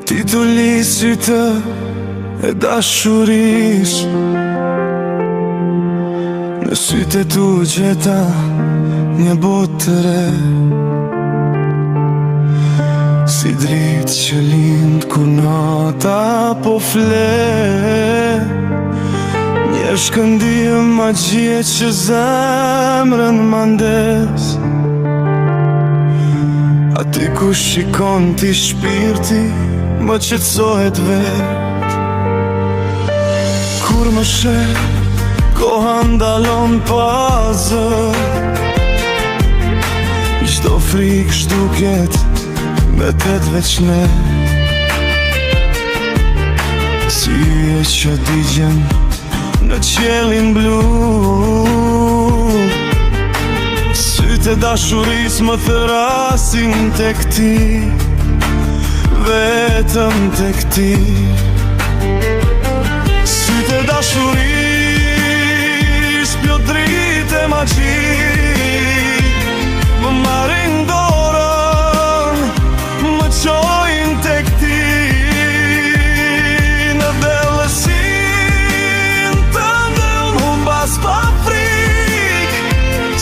Ti t'u li sytë e dashuris, në sytë t'u gjeta një botë të re, si dritë që lind kur nata po fle, një shkëndia magjie që zemrën mandes. Aty ku shikon ti shpirti më qetësohet vet. Kur më sheh, koha ndalon pa zë, çdo frikë shduket mbetet veç ne, si yje që digjen në qiellin blu. Sytë e dashuris më thërasin tek ti, vetëm tek ti. Sytë e dashuris pjo dritë e magji, më marrin dorën, më qojnë tek ti. Në dellësin të ndel humbas pa frik,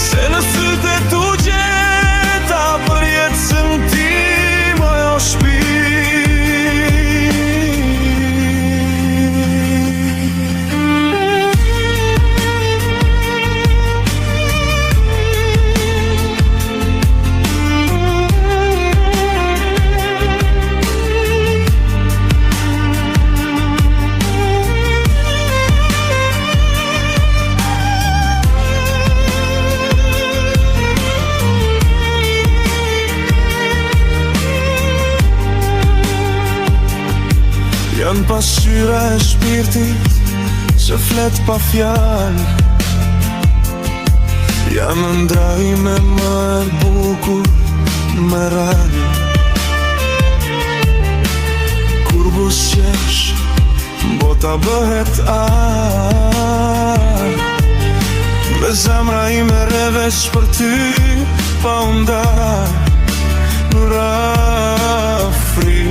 se në sytë e tu gjeta për jetësën ti më jo shpi. Janë pasqyra e shpirtit që flet pa fjallë, janë ndajme më e bukur me rallë. Kur busqesh, bota bëhet arë, dhe zemra ime revesh për ty pa undarë. Në rafri